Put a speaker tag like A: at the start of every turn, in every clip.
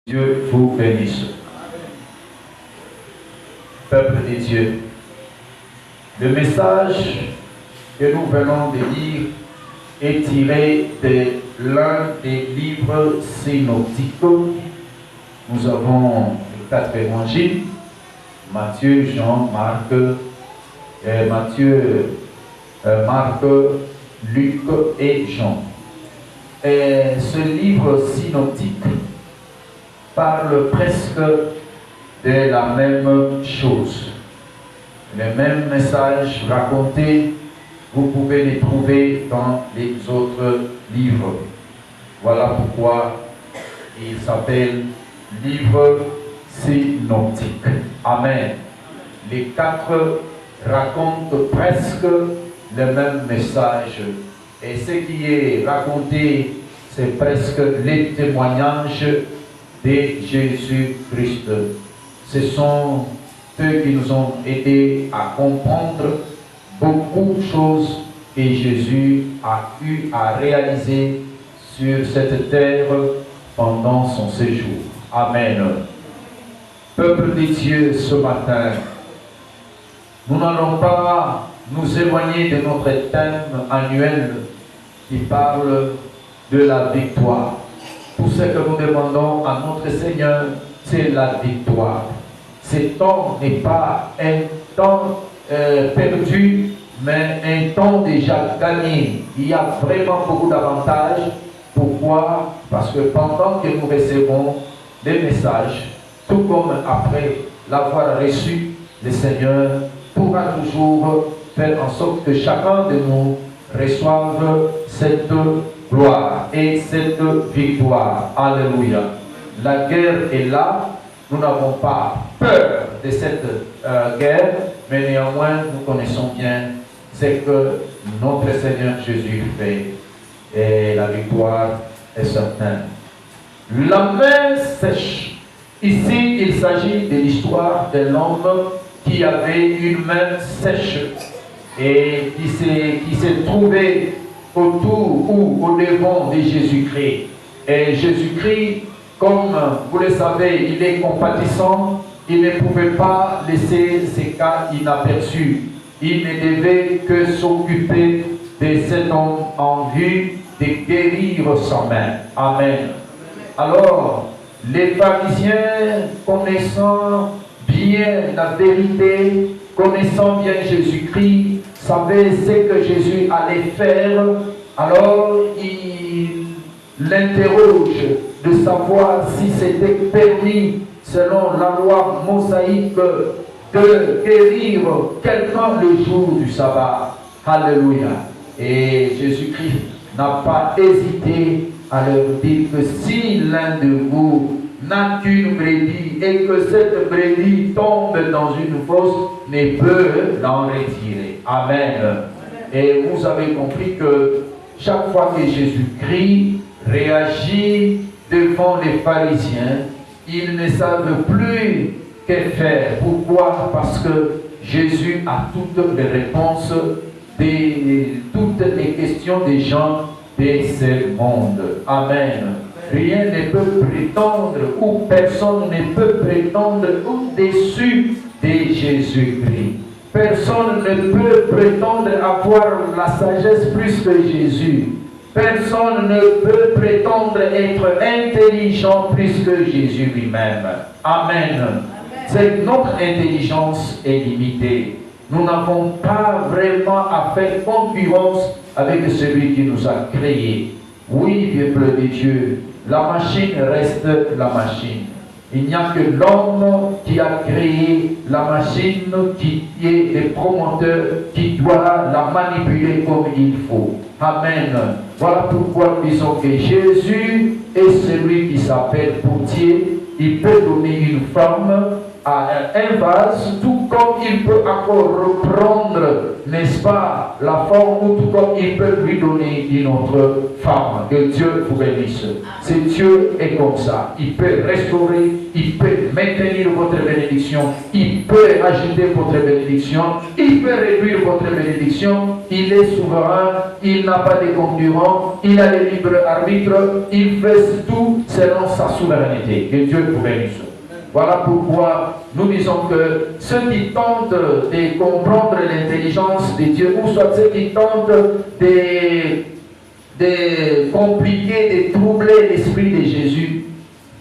A: Dieu vous bénisse. Peuple de Dieu, le message que nous venons de lire est tiré de l'un des livres synoptiques. Nous avons les 4 évangiles, Matthieu, Jean, Marc, Marc, Luc et Jean. Et ce livre synoptique parle presque de la même chose. Les mêmes messages racontés, vous pouvez les trouver dans les autres livres. Voilà pourquoi il s'appelle livre synoptique. Amen. Les 4 racontent presque le même message. Et ce qui est raconté, c'est presque les témoignages de Jésus-Christ. Ce sont eux qui nous ont aidés à comprendre beaucoup de choses que Jésus a eu à réaliser sur cette terre pendant son séjour. Amen. Peuple de Dieu, ce matin, nous n'allons pas nous éloigner de notre thème annuel qui parle de la victoire. Tout ce que nous demandons à notre Seigneur, c'est la victoire. Ce temps n'est pas un temps perdu, mais un temps déjà gagné. Il y a vraiment beaucoup d'avantages. Pourquoi? Parce que pendant que nous recevons des messages, tout comme après l'avoir reçu, le Seigneur pourra toujours faire en sorte que chacun de nous reçoive cette gloire et cette victoire. Alléluia. La guerre est là. Nous n'avons pas peur de cette guerre, mais néanmoins, nous connaissons bien ce que notre Seigneur Jésus fait. Et la victoire est certaine. La main sèche. Ici, il s'agit de l'histoire de l'homme qui avait une main sèche et qui s'est trouvé autour ou au devant de Jésus-Christ. Et Jésus-Christ, comme vous le savez, il est compatissant, il ne pouvait pas laisser ces cas inaperçus. Il ne devait que s'occuper de cet homme en vue de guérir sa main. Amen. Alors, les pharisiens, connaissant bien la vérité, connaissant bien Jésus-Christ, savaient ce que Jésus allait faire. Alors, il l'interroge de savoir si c'était permis, selon la loi mosaïque, de guérir quelqu'un le jour du sabbat. Alléluia. Et Jésus-Christ n'a pas hésité à leur dire que si l'un de vous n'a qu'une brebis et que cette brebis tombe dans une fosse, ne peut l'en retirer. Amen. Et vous avez compris que chaque fois que Jésus-Christ réagit devant les pharisiens, ils ne savent plus que faire. Pourquoi? Parce que Jésus a toutes les réponses de toutes les questions des gens de ce monde. Amen. Rien ne peut prétendre ou personne ne peut prétendre au-dessus de Jésus-Christ. Personne ne peut prétendre avoir la sagesse plus que Jésus. Personne ne peut prétendre être intelligent plus que Jésus lui-même. Amen. C'est notre intelligence est limitée. Nous n'avons pas vraiment à faire concurrence avec celui qui nous a créés. Oui, peuple de Dieu, la machine reste la machine. Il n'y a que l'homme qui a créé la machine, qui est le promoteur, qui doit la manipuler comme il faut. Amen. Voilà pourquoi nous disons que Jésus est celui qui s'appelle portier. Il peut donner une forme, à un vase, tout comme il peut encore reprendre, n'est-ce pas, la forme, ou tout comme il peut lui donner une autre forme. Que Dieu vous bénisse. C'est Dieu est comme ça. Il peut restaurer, il peut maintenir votre bénédiction, il peut ajouter votre bénédiction, il peut réduire votre bénédiction. Il est souverain, il n'a pas de concurrents, il a le libre arbitre, il fait tout selon sa souveraineté. Que Dieu vous bénisse. Voilà pourquoi nous disons que ceux qui tentent de comprendre l'intelligence de Dieu, ou soit ceux qui tentent de compliquer, de troubler l'esprit de Jésus,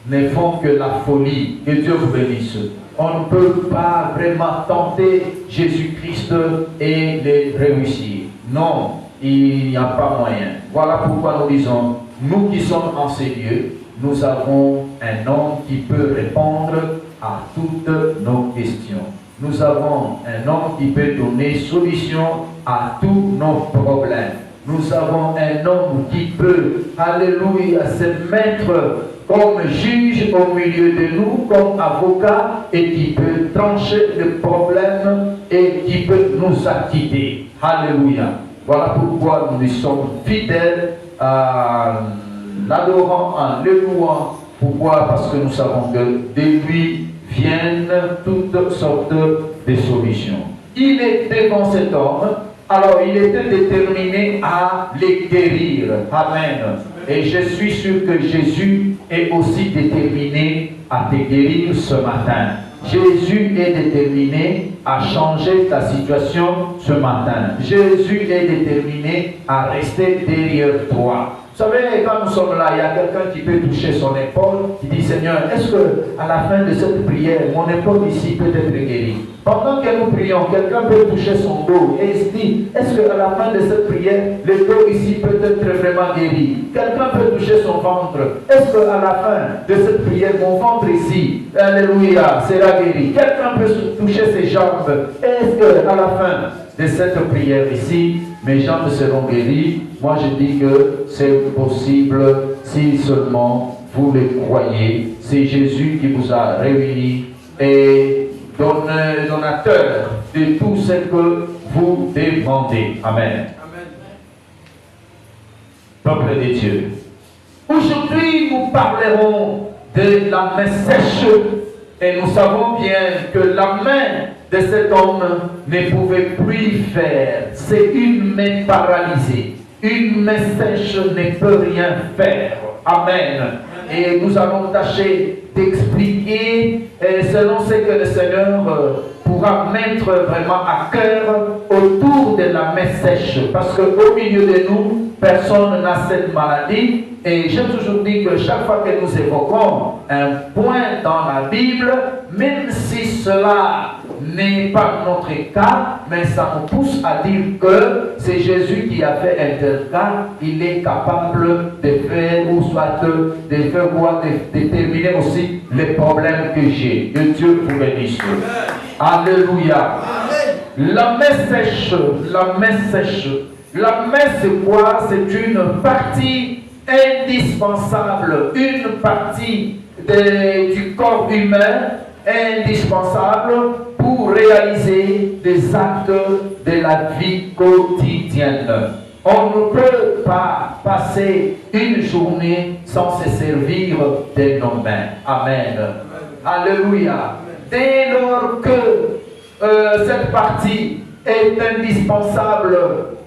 A: ne font que la folie. Que Dieu vous bénisse. On ne peut pas vraiment tenter Jésus-Christ et le réussir. Non, il n'y a pas moyen. Voilà pourquoi nous disons, nous qui sommes en ces lieux, nous avons un homme qui peut répondre à toutes nos questions. Nous avons un homme qui peut donner solution à tous nos problèmes. Nous avons un homme qui peut, alléluia, se mettre comme juge au milieu de nous, comme avocat, et qui peut trancher le problème et qui peut nous acquitter. Alléluia. Voilà pourquoi nous sommes fidèles à l'adorant, en le louant. Pourquoi? Parce que nous savons que de lui viennent toutes sortes de solutions. Il est devant cet homme, alors il était déterminé à les guérir. Amen. Et je suis sûr que Jésus est aussi déterminé à te guérir ce matin. Jésus est déterminé à changer ta situation ce matin. Jésus est déterminé à rester derrière toi. Vous savez, quand nous sommes là, il y a quelqu'un qui peut toucher son épaule, qui dit, Seigneur, est-ce qu'à la fin de cette prière, mon épaule ici peut être guérie? Pendant que nous prions, quelqu'un peut toucher son dos et il se dit, est-ce qu'à la fin de cette prière, le dos ici peut être vraiment guéri? Quelqu'un peut toucher son ventre. Est-ce qu'à la fin de cette prière, mon ventre ici, alléluia, sera guéri? Quelqu'un peut toucher ses jambes. Est-ce qu'à la fin de cette prière ici, mes jambes seront guéries? Moi je dis que c'est possible si seulement vous le croyez. C'est Jésus qui vous a réunis et donateur de tout ce que vous demandez. Amen. Peuple de Dieu. Aujourd'hui nous parlerons de la main sèche et nous savons bien que la main de cet homme ne pouvait plus faire. C'est une main paralysée. Une main sèche ne peut rien faire. Amen. Et nous allons tâcher d'expliquer selon ce que le Seigneur pourra mettre vraiment à cœur autour de la main sèche. Parce qu'au milieu de nous, personne n'a cette maladie. Et j'ai toujours dit que chaque fois que nous évoquons un point dans la Bible, même si cela n'est pas notre cas, mais ça nous pousse à dire que c'est Jésus qui a fait un tel cas, il est capable de faire, ou soit de faire quoi, de déterminer aussi les problèmes que j'ai. Que Dieu vous bénisse. Alléluia. La main sèche, la main sèche. La main c'est quoi? C'est une partie indispensable, une partie du corps humain indispensable pour réaliser des actes de la vie quotidienne. On ne peut pas passer une journée sans se servir de nos mains. Amen. Alléluia. Dès lors que cette partie est indispensable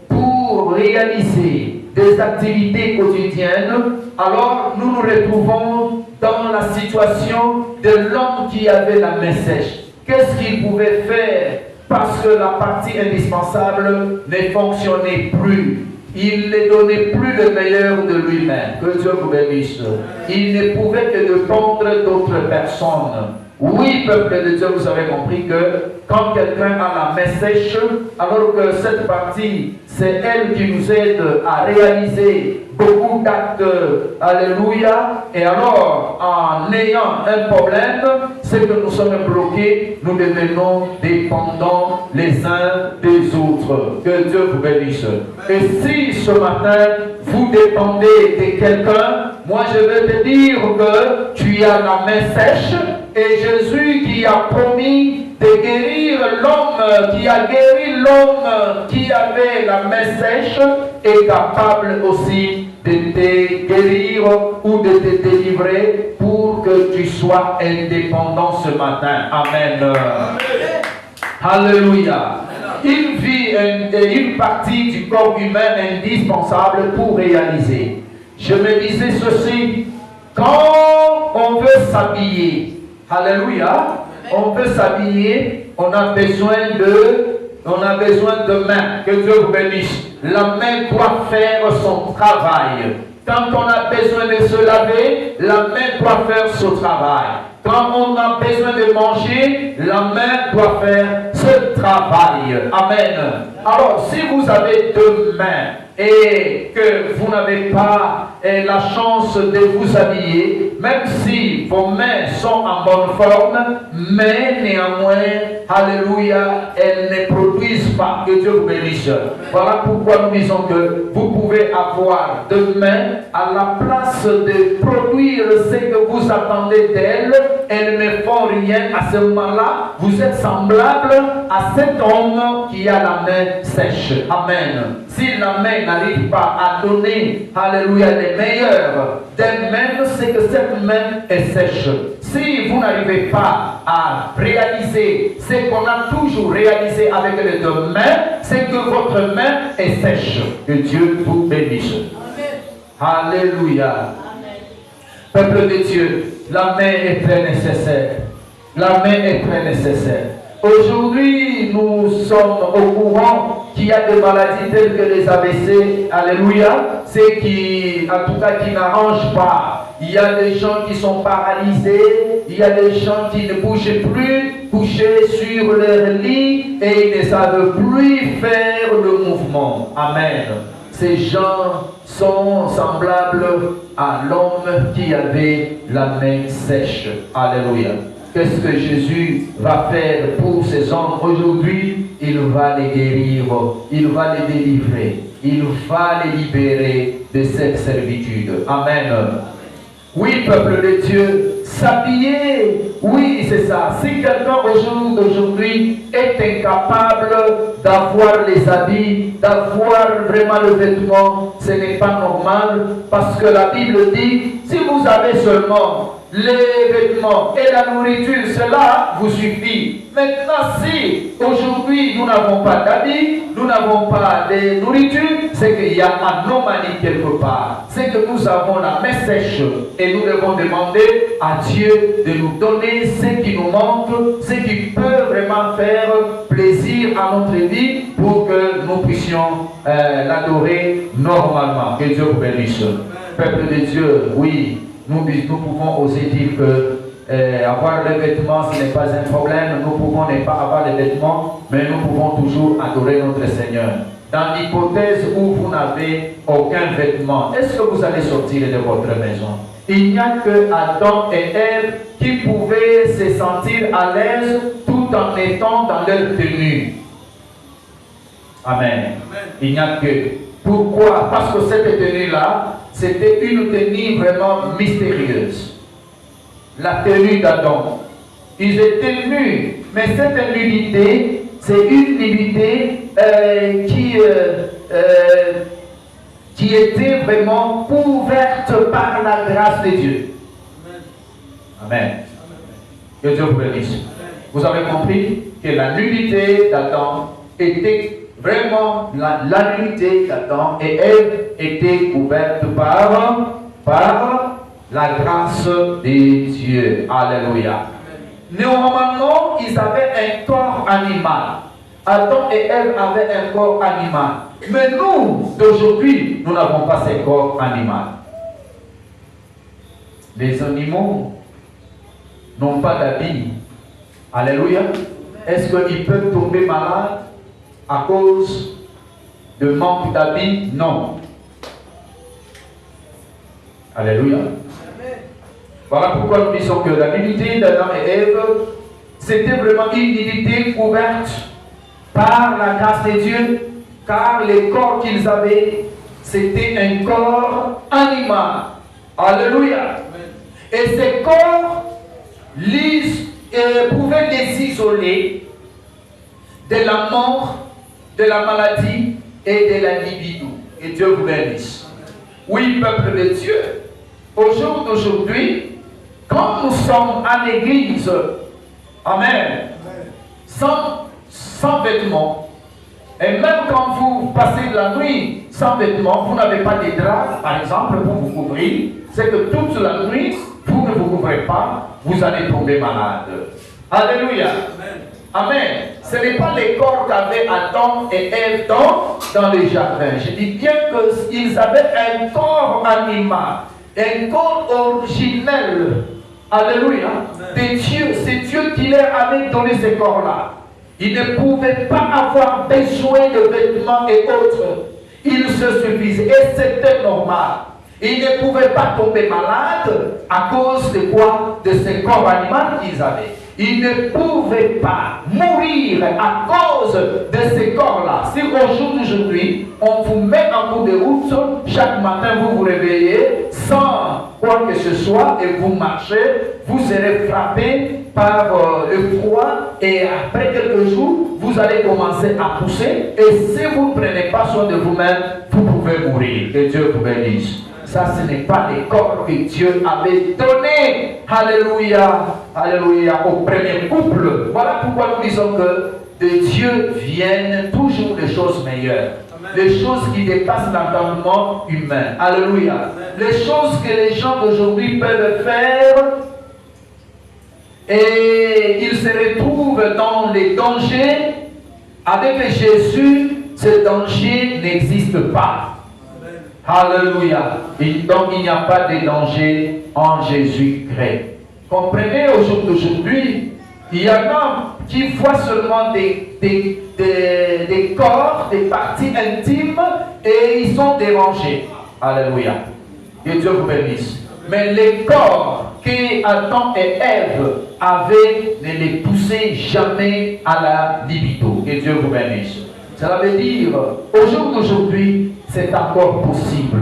A: pour réaliser des activités quotidiennes, alors nous nous retrouvons dans la situation de l'homme qui avait la main sèche. Qu'est-ce qu'il pouvait faire? Parce que la partie indispensable ne fonctionnait plus. Il ne donnait plus le meilleur de lui-même. Que Dieu vous bénisse. Il ne pouvait que dépendre d'autres personnes. Oui, peuple de Dieu, vous avez compris que quand quelqu'un a la main sèche, alors que cette partie, c'est elle qui nous aide à réaliser beaucoup d'actes, alléluia, et alors en ayant un problème, c'est que nous sommes bloqués, nous devenons dépendants les uns des autres. Que Dieu vous bénisse. Et si ce matin, vous dépendez de quelqu'un, moi je veux te dire que tu as la main sèche et Jésus qui a promis de guérir l'homme, qui a guéri l'homme qui avait la main sèche, est capable aussi de te guérir ou de te délivrer pour que tu sois indépendant ce matin. Amen. Amen. Alléluia. Il vit une partie du corps humain indispensable pour réaliser. Je me disais ceci, quand on veut s'habiller, alléluia, on veut s'habiller, on a besoin de main. Que Dieu vous bénisse. La main doit faire son travail. Quand on a besoin de se laver, la main doit faire son travail. Quand on a besoin de manger, la main doit faire ce travail. Amen. Alors, si vous avez deux mains et que vous n'avez pas la chance de vous habiller, même si vos mains sont en bonne forme, mais néanmoins, alléluia, elles ne produisent pas. Que Dieu vous bénisse. Voilà pourquoi nous disons que vous pouvez avoir deux mains à la place de produire ce que vous attendez d'elles. Elles ne font rien à ce moment-là. Vous êtes semblable à cet homme qui a la main sèche. Amen. Si la main n'arrive pas à donner, alléluia, les meilleurs d'elle-même, c'est que cette main est sèche. Si vous n'arrivez pas à réaliser ce qu'on a toujours réalisé avec les deux mains, c'est que votre main est sèche. Que Dieu vous bénisse. Amen. Alléluia. Amen. Peuple de Dieu, la main est très nécessaire. La main est très nécessaire. Aujourd'hui, nous sommes au courant qu'il y a des maladies telles que les AVC, alléluia, c'est qui, en tout cas, qui n'arrangent pas. Il y a des gens qui sont paralysés, il y a des gens qui ne bougent plus, couchés sur leur lit et ils ne savent plus faire le mouvement. Amen. Ces gens sont semblables à l'homme qui avait la main sèche. Alléluia. Qu'est-ce que Jésus va faire pour ces hommes aujourd'hui? Il va les guérir, il va les délivrer, il va les libérer de cette servitude. Amen. Oui, peuple de Dieu, s'habiller, oui, c'est ça. Si quelqu'un au jour d'aujourd'hui est incapable d'avoir les habits, d'avoir vraiment le vêtement, ce n'est pas normal, parce que la Bible dit, si vous avez seulement les vêtements et la nourriture, cela vous suffit. Maintenant, si aujourd'hui nous n'avons pas d'habits, nous n'avons pas de nourriture, c'est qu'il y a anomalie quelque part. C'est que nous avons la main sèche et nous devons demander à Dieu de nous donner ce qui nous manque, ce qui peut vraiment faire plaisir à notre vie pour que nous puissions l'adorer normalement. Que Dieu vous bénisse. Peuple de Dieu, oui. Nous pouvons oser dire que avoir les vêtements, ce n'est pas un problème. Nous pouvons ne pas avoir les vêtements, mais nous pouvons toujours adorer notre Seigneur. Dans l'hypothèse où vous n'avez aucun vêtement, est-ce que vous allez sortir de votre maison? Il n'y a que Adam et Ève qui pouvaient se sentir à l'aise tout en étant dans leur tenue. Amen. Il n'y a que. Pourquoi? Parce que cette tenue-là, c'était une tenue vraiment mystérieuse. La tenue d'Adam. Ils étaient nus, mais cette nudité, c'est une nudité qui était vraiment couverte par la grâce de Dieu. Amen. Que Dieu vous bénisse. Vous avez compris que la nudité d'Adam était vraiment la nudité d'Adam et Ève était couverte par la grâce de Dieu. Alléluia. Normalement, ils avaient un corps animal. Adam et Ève avaient un corps animal. Mais nous, d'aujourd'hui, nous n'avons pas ce corps animal. Les animaux n'ont pas d'habits. Alléluia. Est-ce qu'ils peuvent tomber malades à cause de manque d'habits? Non. Alléluia. Voilà pourquoi nous disons que la nudité d'Adam et Ève, c'était vraiment une nudité couverte par la grâce de Dieu, car les corps qu'ils avaient, c'était un corps animal. Alléluia. Et ces corps pouvaient les isoler de la mort, de la maladie et de la libido. Et Dieu vous bénisse. Oui, peuple de Dieu, au jour d'aujourd'hui, quand nous sommes à l'église, amen, sans vêtements, et même quand vous passez de la nuit sans vêtements, vous n'avez pas de drap, par exemple, pour vous couvrir, c'est que toute la nuit, vous ne vous couvrez pas, vous allez tomber malade. Alléluia. Amen. Ce n'est pas les corps qu'avaient Adam et Ève dans les jardins. Je dis bien qu'ils avaient un corps animal, un corps originel. Alléluia. De Dieu, c'est Dieu qui leur avait donné ces corps-là. Ils ne pouvaient pas avoir besoin de vêtements et autres. Ils se suffisaient. Et c'était normal. Ils ne pouvaient pas tomber malades à cause de quoi? De ces corps animaux qu'ils avaient. Ils ne pouvaient pas mourir à cause de ces corps-là. Si au jour d'aujourd'hui, on vous met en cours de route, chaque matin vous vous réveillez sans quoi que ce soit et vous marchez, vous serez frappé par le froid et après quelques jours, vous allez commencer à pousser et si vous ne prenez pas soin de vous-même, vous pouvez mourir. Que Dieu vous bénisse. Ça, ce n'est pas les corps que Dieu avait donnés. Alléluia. Alléluia. Au premier couple. Voilà pourquoi nous disons que de Dieu viennent toujours des choses meilleures. Amen. Les choses qui dépassent l'entendement humain. Alléluia. Amen. Les choses que les gens d'aujourd'hui peuvent faire et ils se retrouvent dans les dangers. Avec Jésus, ce danger n'existe pas. Alléluia. Donc il n'y a pas de danger en Jésus-Christ. Comprenez, au jour d'aujourd'hui, il y en a qui voient seulement des corps, des parties intimes et ils sont dérangés. Alléluia. Que Dieu vous bénisse. Mais les corps que Adam et Ève avaient ne les poussaient jamais à la libido. Que Dieu vous bénisse. Cela veut dire, au jour d'aujourd'hui, c'est encore possible.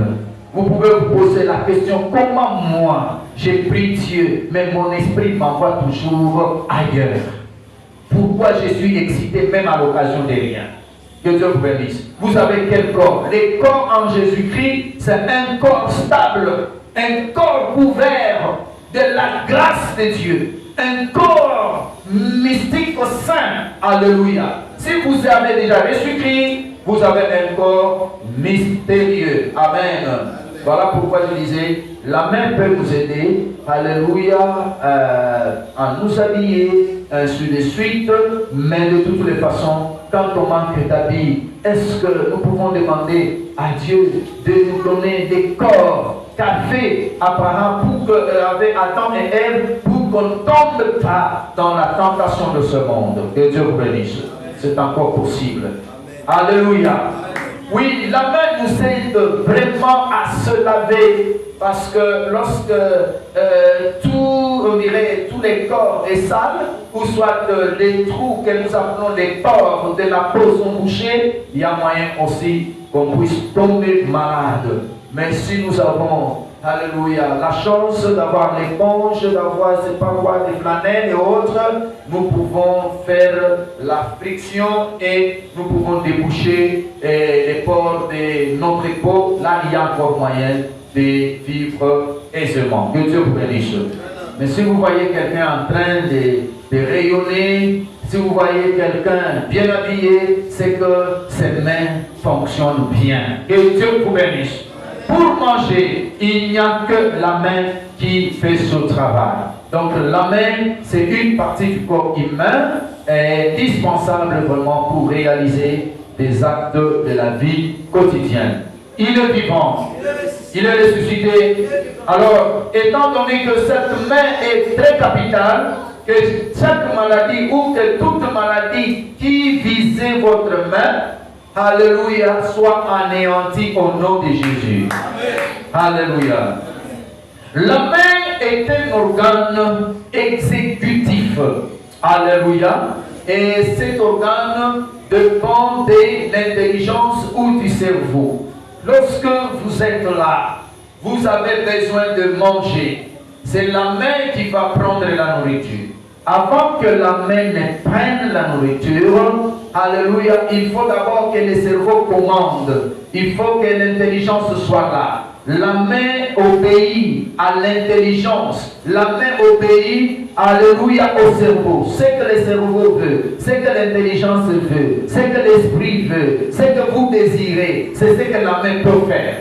A: Vous pouvez vous poser la question, comment moi, j'ai pris Dieu, mais mon esprit m'envoie toujours ailleurs? Pourquoi je suis excité même à l'occasion de rien? Que Dieu vous bénisse. Vous avez quel corps? Le corps en Jésus-Christ, c'est un corps stable, un corps couvert de la grâce de Dieu, un corps mystique saint. Alléluia. Si vous avez déjà reçu Christ, vous avez un corps mystérieux. Amen. Voilà pourquoi je disais, la main peut nous aider, alléluia, à nous habiller, ainsi de suite, mais de toutes les façons, quand on manque d'habits, est-ce que nous pouvons demander à Dieu de nous donner des corps qu'a fait Abraham avec Adam et Ève pour qu'on ne tombe pas dans la tentation de ce monde? Que Dieu vous bénisse. C'est encore possible. Alléluia. Oui, la main nous aide vraiment à se laver parce que lorsque tous les corps est sale, ou soit les trous que nous appelons les pores de la peau sont bouchés, il y a moyen aussi qu'on puisse tomber malade. Mais si nous avons, alléluia, la chance d'avoir l'éponge, d'avoir ces parois de flanelle et autres, nous pouvons faire la friction et nous pouvons déboucher les pores de notre peau. Là, il y a encore moyen de vivre aisément. Que Dieu vous bénisse. Mais si vous voyez quelqu'un en train de rayonner, si vous voyez quelqu'un bien habillé, c'est que ses mains fonctionnent bien. Que Dieu vous bénisse. Pour manger, il n'y a que la main qui fait ce travail. Donc la main, c'est une partie du corps humain indispensable vraiment pour réaliser des actes de la vie quotidienne. Il est vivant, il est ressuscité. Alors, étant donné que cette main est très capitale, que chaque maladie ou que toute maladie qui visait votre main, alléluia, soit anéanti au nom de Jésus. Amen. Alléluia. La main est un organe exécutif. Alléluia. Et cet organe dépend de l'intelligence ou du cerveau. Lorsque vous êtes là, vous avez besoin de manger. C'est la main qui va prendre la nourriture. Avant que la main ne prenne la nourriture, alléluia, il faut d'abord que le cerveau commande. Il faut que l'intelligence soit là. La main obéit à l'intelligence. La main obéit, alléluia, au cerveau. Ce que le cerveau veut, ce que l'intelligence veut, ce que l'esprit veut, ce que vous désirez, c'est ce que la main peut faire.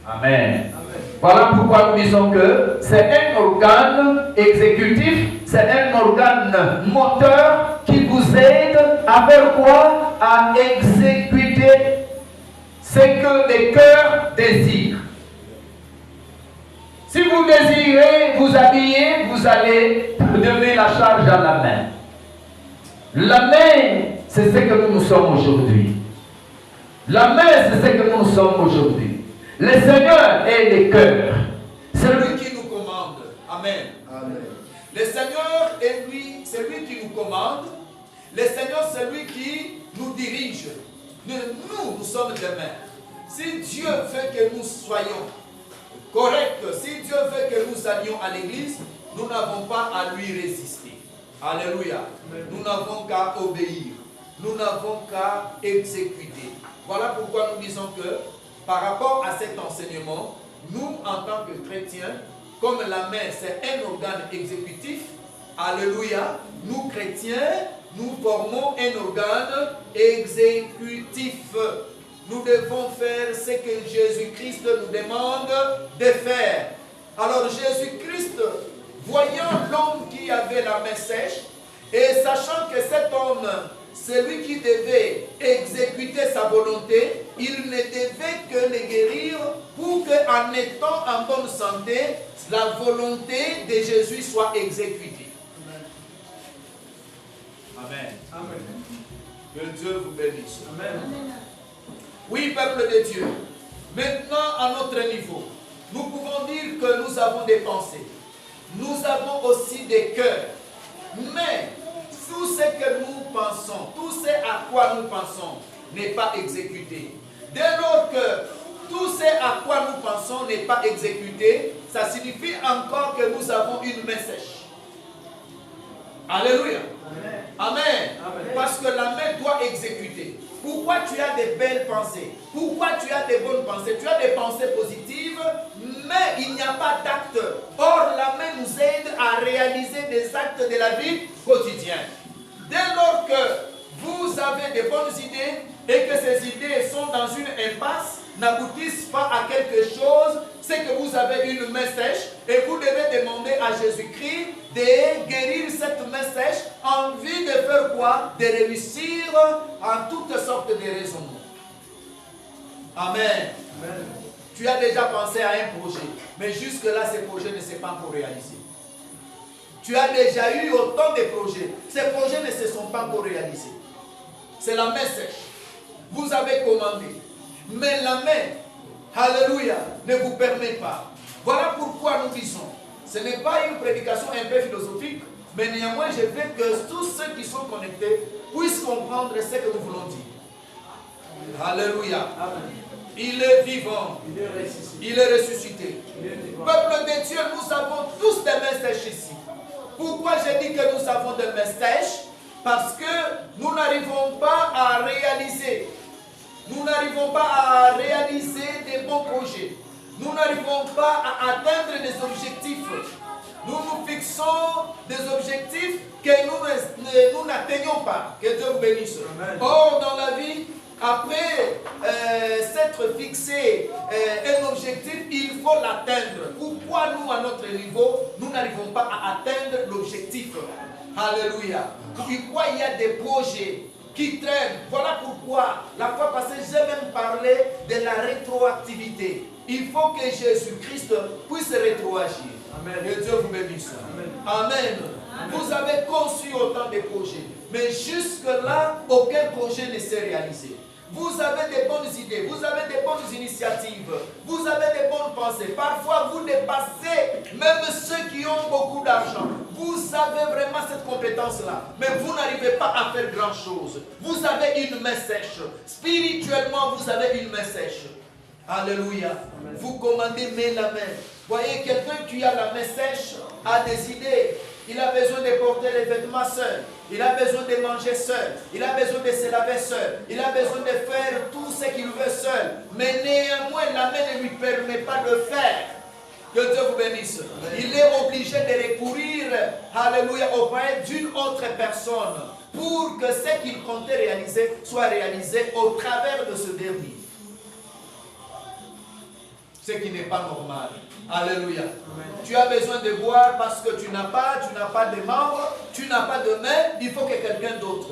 A: Amen. Voilà pourquoi nous disons que c'est un organe exécutif, c'est un organe moteur qui vous aide à faire quoi? À exécuter ce que le cœur désire. Si vous désirez vous habiller, vous allez donner la charge à la main. La main, c'est ce que nous sommes aujourd'hui. La main, c'est ce que nous sommes aujourd'hui. Le Seigneur est le cœur. C'est lui qui nous commande. Amen. Amen. Le Seigneur est lui, c'est lui qui nous commande. Le Seigneur, c'est lui qui nous dirige. Nous sommes des mains. Si Dieu veut que nous soyons corrects, si Dieu veut que nous allions à l'église, nous n'avons pas à lui résister. Alléluia. Nous n'avons qu'à obéir. Nous n'avons qu'à exécuter. Voilà pourquoi nous disons que par rapport à cet enseignement, nous, en tant que chrétiens, comme la main, c'est un organe exécutif, alléluia, nous, chrétiens, nous formons un organe exécutif. Nous devons faire ce que Jésus-Christ nous demande de faire. Alors, Jésus-Christ, voyant l'homme qui avait la main sèche, et sachant que cet homme, celui qui devait exécuter sa volonté, il ne devait que le guérir pour qu'en étant en bonne santé, la volonté de Jésus soit exécutée. Amen. Amen. Que Dieu vous bénisse. Amen. Oui, peuple de Dieu. Maintenant, à notre niveau, nous pouvons dire que nous avons des pensées. Nous avons aussi des cœurs. Mais tout ce que nous pensons, tout ce à quoi nous pensons n'est pas exécuté. Dès lors que tout ce à quoi nous pensons n'est pas exécuté, ça signifie encore que nous avons une main sèche. Alléluia. Amen. Amen. Amen. Parce que la main doit exécuter. Pourquoi tu as des belles pensées? Pourquoi tu as des bonnes pensées? Tu as des pensées positives, mais il n'y a pas d'acte. Or, la main nous aide à réaliser des actes de la vie quotidienne. Dès lors que vous avez de bonnes idées et que ces idées sont dans une impasse, n'aboutissent pas à quelque chose, c'est que vous avez une main sèche et vous devez demander à Jésus-Christ de guérir cette main sèche en vue de faire quoi? De réussir en toutes sortes de raisonnements. Amen. Amen. Tu as déjà pensé à un projet, mais jusque-là, ce projet ne s'est pas encore réalisé. Tu as déjà eu autant de projets. Ces projets ne se sont pas encore réalisés. C'est la main sèche. Vous avez commandé. Mais la main, alléluia, ne vous permet pas. Voilà pourquoi nous disons, ce n'est pas une prédication un peu philosophique, mais néanmoins je veux que tous ceux qui sont connectés puissent comprendre ce que nous voulons dire. Alléluia. Amen. Il est vivant. Il est ressuscité. Peuple de Dieu, nous avons tous des mains sèches ici. Pourquoi j'ai dit que nous avons des mains sèches? Parce que nous n'arrivons pas à réaliser. Nous n'arrivons pas à réaliser des bons projets. Nous n'arrivons pas à atteindre des objectifs. Nous nous fixons des objectifs que nous n'atteignons pas. Que Dieu vous bénisse. Amen. Or, dans la vie, après s'être fixé un objectif, il faut l'atteindre. Pourquoi nous, à notre niveau, nous n'arrivons pas à atteindre l'objectif? Alléluia. Pourquoi il y a des projets qui traînent? Voilà pourquoi, la fois passée, j'ai même parlé de la rétroactivité. Il faut que Jésus-Christ puisse rétroagir. Amen. Que Dieu vous bénisse. Amen. Amen. Amen. Vous avez conçu autant de projets, mais jusque-là, aucun projet ne s'est réalisé. Vous avez des bonnes idées, vous avez des bonnes initiatives, vous avez des bonnes pensées. Parfois, vous dépassez même ceux qui ont beaucoup d'argent. Vous avez vraiment cette compétence-là, mais vous n'arrivez pas à faire grand-chose. Vous avez une main sèche. Spirituellement, vous avez une main sèche. Alléluia. Amen. Vous commandez main la main. Voyez, quelqu'un qui a la main sèche a des idées. Il a besoin de porter les vêtements seul. Il a besoin de manger seul. Il a besoin de se laver seul. Il a besoin de faire tout ce qu'il veut seul. Mais néanmoins, la main ne lui permet pas de faire. Que Dieu vous bénisse. Amen. Il est obligé de recourir, alléluia, auprès d'une autre personne pour que ce qu'il comptait réaliser soit réalisé au travers de ce dernier. Ce qui n'est pas normal. Alléluia. Amen. Tu as besoin de boire parce que tu n'as pas de membres, tu n'as pas de main, il faut que quelqu'un d'autre.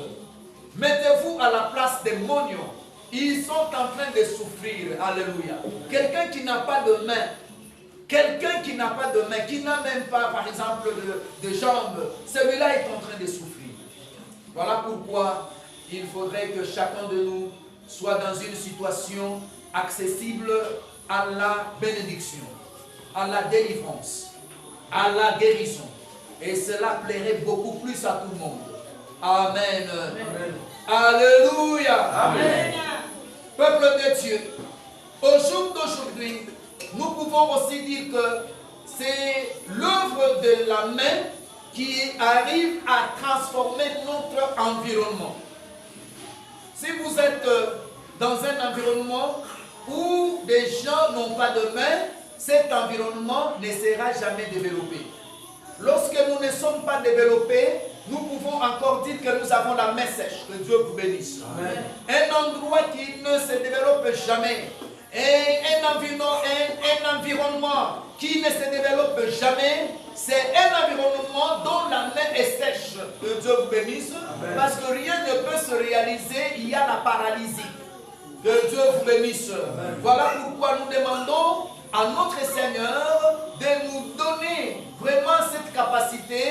A: Mettez-vous à la place des mognons. Ils sont en train de souffrir. Alléluia. Quelqu'un qui n'a pas de main, quelqu'un qui n'a pas de main, qui n'a même pas, par exemple, de jambes, celui-là est en train de souffrir. Voilà pourquoi il faudrait que chacun de nous soit dans une situation accessible à la bénédiction, à la délivrance, à la guérison. Et cela plairait beaucoup plus à tout le monde. Amen. Amen. Alléluia. Amen. Peuple de Dieu, au jour d'aujourd'hui, nous pouvons aussi dire que c'est l'œuvre de la main qui arrive à transformer notre environnement. Si vous êtes dans un environnement où des gens n'ont pas de main, cet environnement ne sera jamais développé. Lorsque nous ne sommes pas développés, nous pouvons encore dire que nous avons la main sèche. Que Dieu vous bénisse. Amen. Un endroit qui ne se développe jamais. Et un environnement qui ne se développe jamais, c'est un environnement dont la main est sèche. Que Dieu vous bénisse. Amen. Parce que rien ne peut se réaliser, il y a la paralysie. Que Dieu vous bénisse. Amen. Voilà pourquoi nous demandons à notre Seigneur de nous donner vraiment cette capacité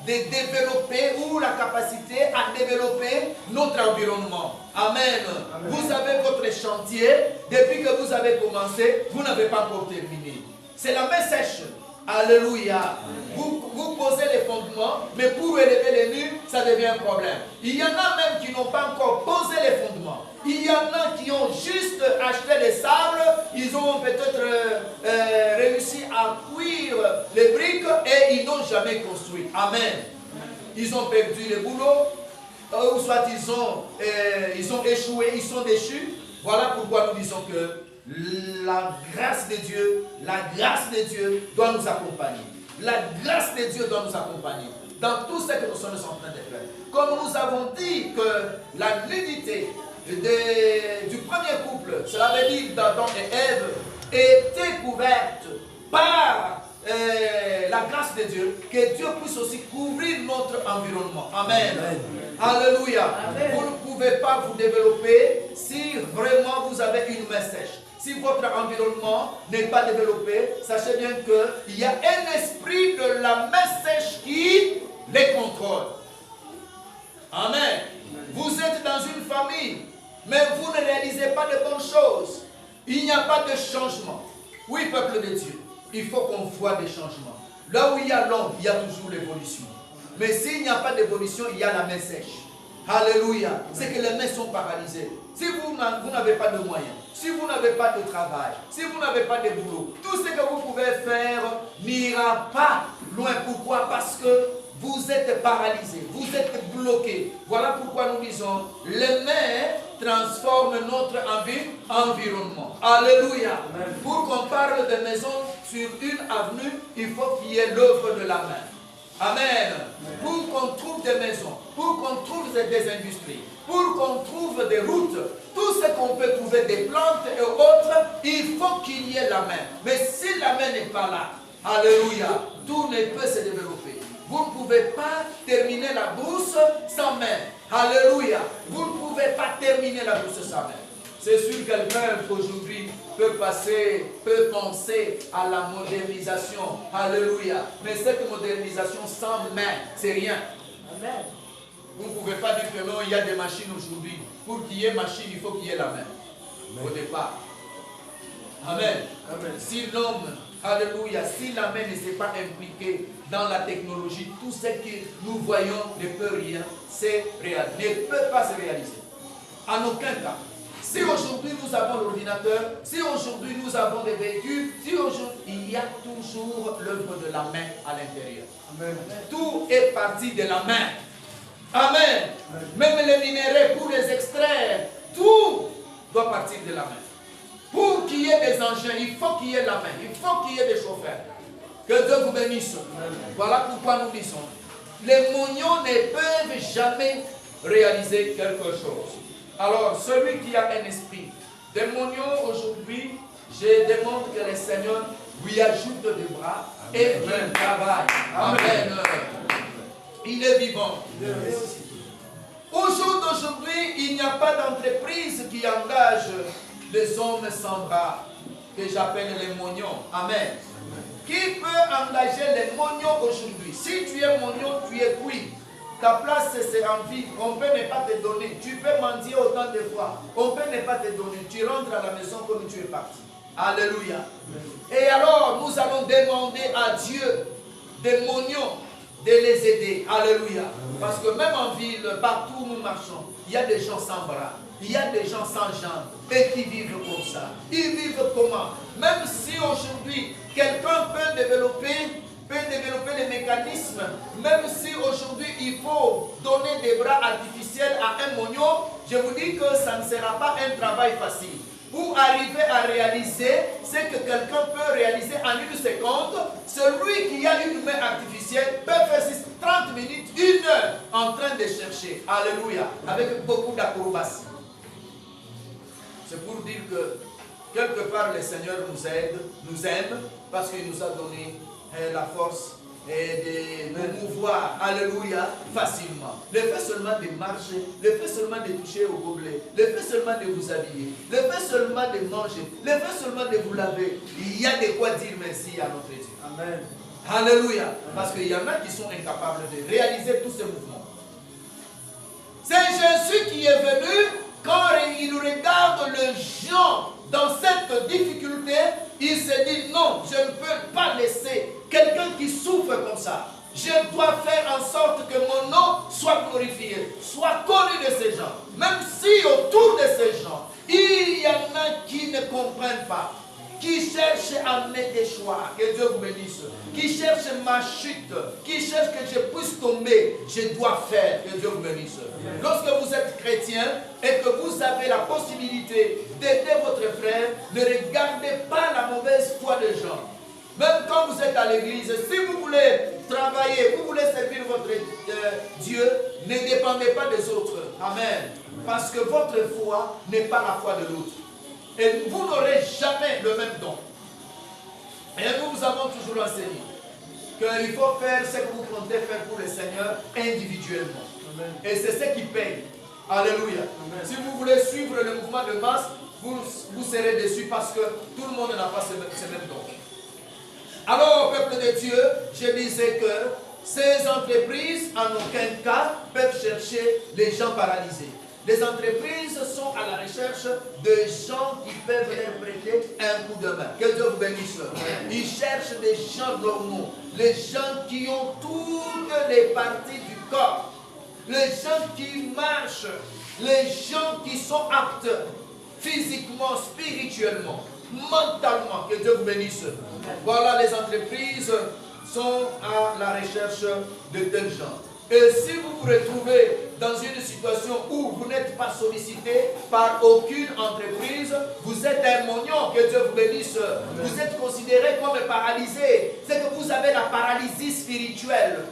A: de développer ou la capacité à développer notre environnement. Amen. Amen. Vous avez votre chantier, depuis que vous avez commencé, vous n'avez pas encore terminé. C'est la main sèche. Alléluia. Vous posez les fondements, mais pour élever les murs, ça devient un problème. Il y en a même qui n'ont pas encore posé les fondements. Il y en a qui ont juste acheté des sables, ils ont peut-être réussi à cuire les briques et ils n'ont jamais construit. Amen. Ils ont perdu le boulot, ou soit ils ont échoué, ils sont déchus. Voilà pourquoi nous disons que la grâce de Dieu doit nous accompagner. La grâce de Dieu doit nous accompagner dans tout ce que nous sommes en train de faire. Comme nous avons dit que la nudité du premier couple, cela veut dire d'Adam et Ève, était couverte par la grâce de Dieu, que Dieu puisse aussi couvrir notre environnement. Amen. Amen. Alléluia. Amen. Vous ne pouvez pas vous développer si vraiment vous avez une main sèche. Si votre environnement n'est pas développé, sachez bien qu'il y a un esprit de la main sèche qui les contrôle. Amen. Vous êtes dans une famille, mais vous ne réalisez pas de bonnes choses. Il n'y a pas de changement. Oui, peuple de Dieu, il faut qu'on voit des changements. Là où il y a l'homme, il y a toujours l'évolution. Mais s'il n'y a pas d'évolution, il y a la main sèche. Alléluia. C'est que les mains sont paralysées. Si vous n'avez pas de moyens, si vous n'avez pas de travail, si vous n'avez pas de boulot, tout ce que vous pouvez faire n'ira pas loin. Pourquoi? Parce que vous êtes paralysé, vous êtes bloqué. Voilà pourquoi nous disons, les mains transforment notre environnement. Alléluia. Amen. Pour qu'on parle de maison sur une avenue, il faut qu'il y ait l'œuvre de la main. Amen. Amen. Pour qu'on trouve des maisons, pour qu'on trouve des industries, pour qu'on trouve des routes, tout ce qu'on peut trouver, des plantes et autres, il faut qu'il y ait la main. Mais si la main n'est pas là, alléluia, tout ne peut se développer. Vous ne pouvez pas terminer la bourse sans main. Alléluia. Vous ne pouvez pas terminer la bourse sans main. C'est sûr que quelqu'un aujourd'hui peut penser à la modernisation. Alléluia. Mais cette modernisation sans main, c'est rien. Amen. Vous ne pouvez pas dire que non, il y a des machines aujourd'hui. Pour qu'il y ait machine, il faut qu'il y ait la main. Au départ. Amen. Amen. Si l'homme, alléluia, si la main ne s'est pas impliquée dans la technologie, tout ce que nous voyons ne peut rien ne peut pas se réaliser. En aucun cas. Si aujourd'hui nous avons l'ordinateur, si aujourd'hui nous avons des véhicules, si aujourd'hui il y a toujours l'œuvre de la main à l'intérieur. Tout est parti de la main. Amen. Même les minéraux pour les extraire, tout doit partir de la main. Pour qu'il y ait des engins, il faut qu'il y ait la main, il faut qu'il y ait des chauffeurs. Que Dieu vous bénisse. Voilà pourquoi nous disons, les mognons ne peuvent jamais réaliser quelque chose. Alors, celui qui a un esprit de mognons aujourd'hui, je demande que le Seigneur lui ajoute des bras et qu'il travaille. Amen. Il est vivant. Au jour d'aujourd'hui, il n'y a pas d'entreprise qui engage les hommes sans bras, que j'appelle les mognons. Amen. Qui peut engager les mognons aujourd'hui? Si tu es mognon, tu es cuit. Ta place c'est en vie. On peut ne pas te donner. Tu peux mendier autant de fois. On peut ne pas te donner. Tu rentres à la maison comme tu es parti. Alléluia. Et alors, nous allons demander à Dieu des mognons de les aider. Alléluia. Parce que même en ville, partout où nous marchons, il y a des gens sans bras. Il y a des gens sans jambes et qui vivent comme ça. Ils vivent comment? Même si aujourd'hui, quelqu'un peut développer les mécanismes, même si aujourd'hui il faut donner des bras artificiels à un mognon, je vous dis que ça ne sera pas un travail facile. Pour arriver à réaliser ce que quelqu'un peut réaliser en une seconde, celui qui a une main artificielle peut faire 30 minutes, 1 heure en train de chercher. Alléluia. Avec beaucoup d'acrobatie. C'est pour dire que quelque part le Seigneur nous aime parce qu'il nous a donné la force et de nous mouvoir, alléluia, facilement. Le fait seulement de marcher, le fait seulement de toucher au gobelet, le fait seulement de vous habiller, le fait seulement de manger, le fait seulement de vous laver, il y a de quoi dire merci à notre Dieu. Amen. Alléluia. Parce qu'il y en a qui sont incapables de réaliser tous ces mouvements. C'est Jésus qui est venu, quand il regarde les gens dans cette difficulté, il se dit non, je ne peux pas laisser quelqu'un qui souffre comme ça. Je dois faire en sorte que mon nom soit glorifié, soit connu de ces gens. Même si autour de ces gens, il y en a qui ne comprennent pas, qui cherchent à mettre des choix, que Dieu vous bénisse, qui cherchent ma chute, qui cherchent que je puisse tomber, je dois faire, que Dieu vous bénisse. Lorsque vous êtes chrétien et que vous avez la possibilité d'aider votre frère, ne regardez pas la mauvaise foi des gens. Même quand vous êtes à l'église, si vous voulez travailler, vous voulez servir votre Dieu, ne dépendez pas des autres. Amen. Parce que votre foi n'est pas la foi de l'autre. Et vous n'aurez jamais le même don. Et nous vous avons toujours enseigné qu'il faut faire ce que vous comptez faire pour le Seigneur individuellement. Amen. Et c'est ce qui paye. Alléluia. Amen. Si vous voulez suivre le mouvement de masse, vous serez déçus parce que tout le monde n'a pas ce même don. Alors, peuple de Dieu, je disais que ces entreprises, en aucun cas, peuvent chercher les gens paralysés. Les entreprises sont à la recherche de gens qui peuvent leur prêter un coup de main. Que Dieu vous bénisse. Ils cherchent des gens normaux, les gens qui ont toutes les parties du corps, les gens qui marchent, les gens qui sont aptes physiquement, spirituellement, mentalement. Que Dieu vous bénisse. Voilà, les entreprises sont à la recherche de tels gens. Et si vous vous retrouvez dans une situation où vous n'êtes pas sollicité par aucune entreprise, vous êtes un mognon, que Dieu vous bénisse. Amen. Vous êtes considéré comme paralysé. C'est que vous avez la paralysie spirituelle.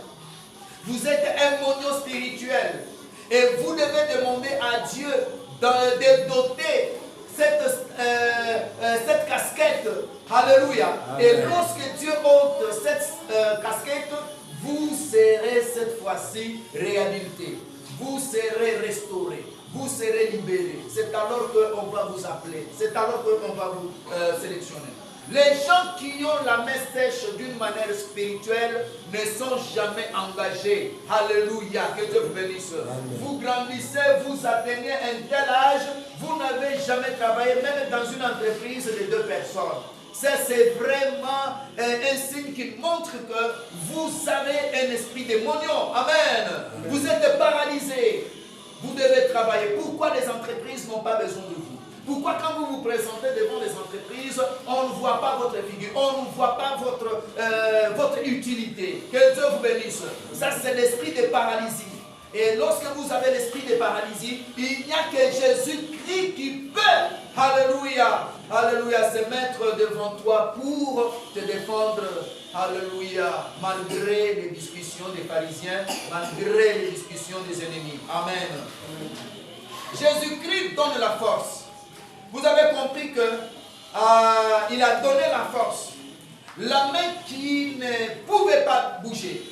A: Vous êtes un mognon spirituel. Et vous devez demander à Dieu de doter cette casquette. Alléluia. Amen. Et lorsque Dieu ôte cette casquette, vous serez cette fois-ci réhabilité. Vous serez restauré. Vous serez libéré. C'est alors qu'on va vous appeler. C'est alors qu'on va vous sélectionner.
B: Les gens qui ont la main sèche d'une manière spirituelle ne sont jamais engagés. Alléluia, que Dieu vous bénisse. Vous grandissez, vous atteignez un tel âge, vous n'avez jamais travaillé, même dans une entreprise de 2 personnes. Ça, c'est vraiment un signe qui montre que vous avez un esprit démoniaque. Amen. Vous êtes paralysé. Vous devez travailler. Pourquoi les entreprises n'ont pas besoin de vous? Pourquoi quand vous vous présentez devant les entreprises, on ne voit pas votre figure, on ne voit pas votre utilité? Que Dieu vous bénisse. Ça, c'est l'esprit de paralysie. Et lorsque vous avez l'esprit de paralysie, il n'y a que Jésus-Christ qui peut, alléluia, alléluia, se mettre devant toi pour te défendre, alléluia, malgré les discussions des pharisiens, malgré les discussions des ennemis. Amen. Jésus-Christ donne la force. Vous avez compris que il a donné la force. La main qui ne pouvait pas bouger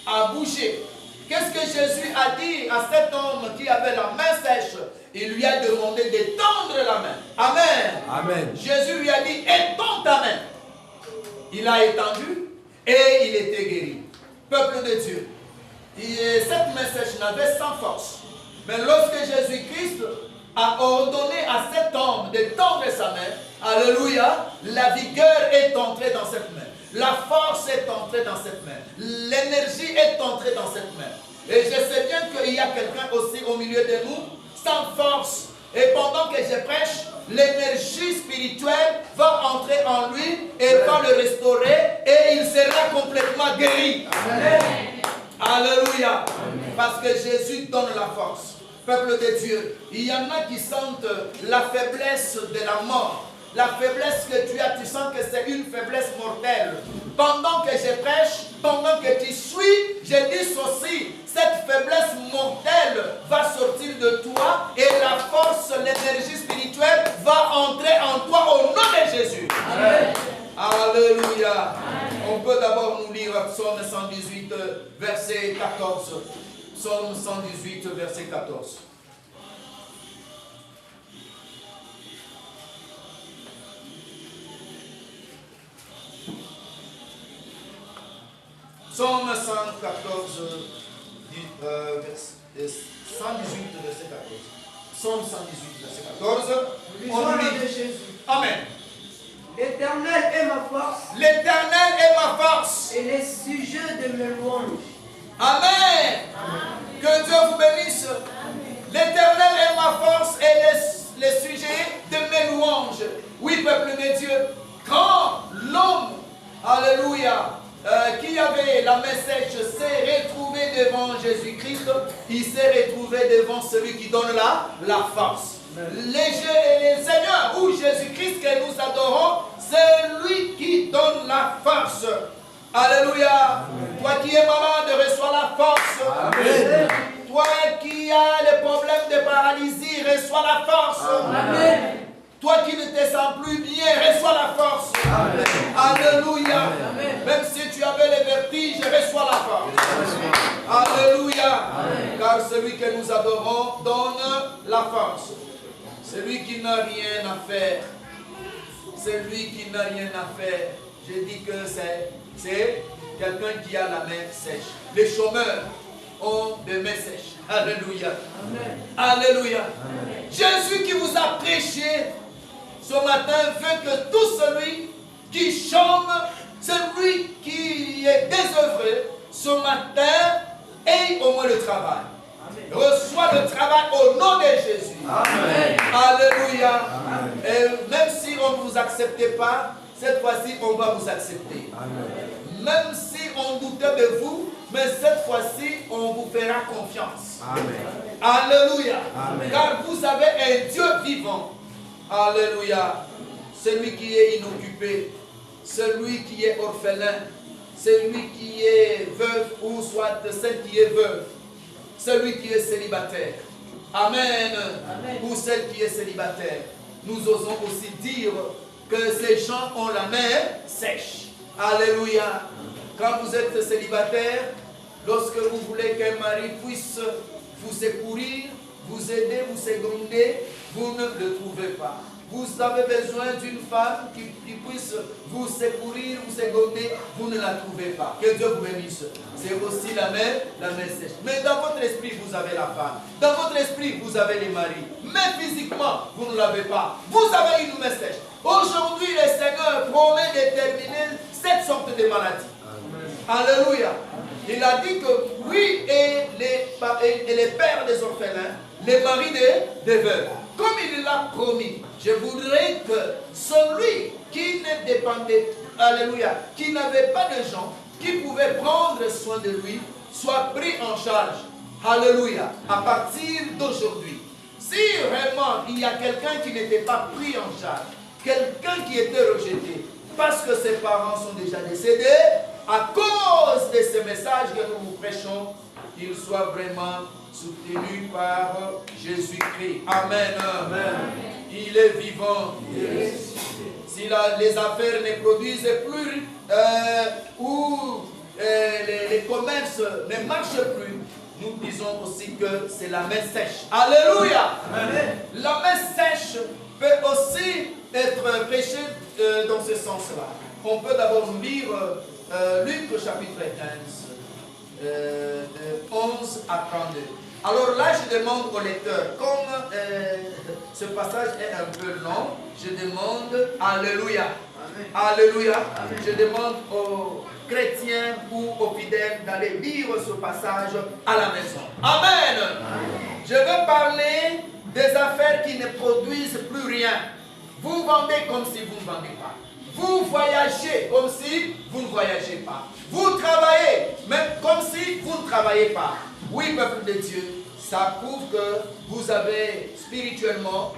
B: a bougé. Qu'est-ce que Jésus a dit à cet homme qui avait la main sèche? Il lui a demandé d'étendre la main. Amen. Amen. Jésus lui a dit, étends ta main. Il a étendu et il était guéri. Peuple de Dieu. Cette main sèche n'avait sans force. Mais lorsque Jésus-Christ a ordonné à cet homme d'étendre sa main, alléluia, la vigueur est entrée dans cette main. La force est entrée dans cette main. L'énergie est entrée dans cette main. Et je sais bien qu'il y a quelqu'un aussi au milieu de nous, sans force. Et pendant que je prêche, l'énergie spirituelle va entrer en lui et va le restaurer et il sera complètement guéri. Amen. Alléluia. Amen. Parce que Jésus donne la force. Peuple de Dieu, il y en a qui sentent la faiblesse de la mort. La faiblesse que tu as, tu sens que c'est une faiblesse mortelle. Pendant que je prêche, pendant que tu suis, je dis aussi, cette faiblesse mortelle va sortir de toi et la force, l'énergie spirituelle va entrer en toi au nom de Jésus. Amen. Alléluia. Amen. On peut d'abord nous lire Psaume 118, verset 14. Psaume 118, verset 14. Psaume 114, 118, verset 14. Psaume 118, verset 14. On lit de Jésus. Amen.
C: L'Éternel est ma force.
B: L'Éternel est ma force.
C: Et les sujets de mes louanges.
B: Amen. Amen. Que Dieu vous bénisse. L'Éternel est ma force et les sujets de mes louanges. Oui, peuple de Dieu. Quand l'homme, alléluia, qui avait la main sèche s'est retrouvé devant Jésus-Christ, il s'est retrouvé devant celui qui donne la force. Le Seigneur ou Jésus-Christ que nous adorons, c'est lui qui donne la force. Alléluia. Amen. Toi qui es malade, reçois la force. Amen. Toi qui as les problèmes de paralysie, reçois la force. Amen. Toi qui ne te sens plus bien, reçois la force. Amen. Alléluia. Amen. Même si tu avais les vertiges, reçois la force. Amen. Alléluia. Amen. Car celui que nous adorons donne la force. Celui qui n'a rien à faire. Celui qui n'a rien à faire. Je dis que c'est quelqu'un qui a la main sèche. Les chômeurs ont des mains sèches. Alléluia. Amen. Alléluia. Amen. Jésus qui vous a prêché ce matin veut que tout celui qui chôme, celui qui est désœuvré, ce matin ait au moins le travail. Amen. Reçois le travail au nom de Jésus. Amen. Alléluia. Amen. Et même si on ne vous accepte pas, cette fois-ci on va vous accepter. Amen. Même si on doutait de vous, mais cette fois-ci on vous fera confiance. Amen. Alléluia. Amen. Car vous avez un Dieu vivant. Alléluia. Celui qui est inoccupé, celui qui est orphelin, celui qui est veuf ou soit celle qui est veuve, celui qui est célibataire. Amen. Amen. Ou celle qui est célibataire. Nous osons aussi dire que ces gens ont la main sèche. Alléluia. Quand vous êtes célibataire, lorsque vous voulez qu'un mari puisse vous secourir, vous aider, vous seconder, vous ne le trouvez pas. vous avez besoin d'une femme qui puisse vous secourir, vous ségommer, vous ne la trouvez pas. Que Dieu vous bénisse. C'est aussi la main sèche. Mais dans votre esprit, vous avez la femme. Dans votre esprit, vous avez les maris. Mais physiquement, vous ne l'avez pas. Vous avez une main sèche. Aujourd'hui, le Seigneur promet de terminer cette sorte de maladie. Alléluia. Il a dit que oui, et les pères des orphelins, les maris des veuves. Comme il l'a promis, je voudrais que celui qui ne dépendait, alléluia, qui n'avait pas de gens, qui pouvaient prendre soin de lui, soit pris en charge. Alléluia. À partir d'aujourd'hui. Si vraiment il y a quelqu'un qui n'était pas pris en charge, quelqu'un qui était rejeté, parce que ses parents sont déjà décédés, à cause de ce message que nous vous prêchons, qu'il soit vraiment soutenu par Jésus-Christ. Amen. Amen. Il est vivant. Si les affaires ne produisent plus ou les commerces ne marchent plus, nous disons aussi que c'est la main sèche. Alléluia. Amen. La main sèche peut aussi être prêchée dans ce sens-là. On peut d'abord lire Luc chapitre 15, de 11 à 32. Alors là, je demande au lecteur, comme ce passage est un peu long, je demande Alléluia. Amen. Alléluia. Amen. Je demande aux chrétiens ou aux fidèles d'aller lire ce passage à la maison. Amen. Amen. Je veux parler des affaires qui ne produisent plus rien. Vous vendez comme si vous ne vendez pas. Vous voyagez comme si vous ne voyagez pas. Vous travaillez même comme si vous ne travaillez pas. Oui, peuple de Dieu, ça prouve que vous avez spirituellement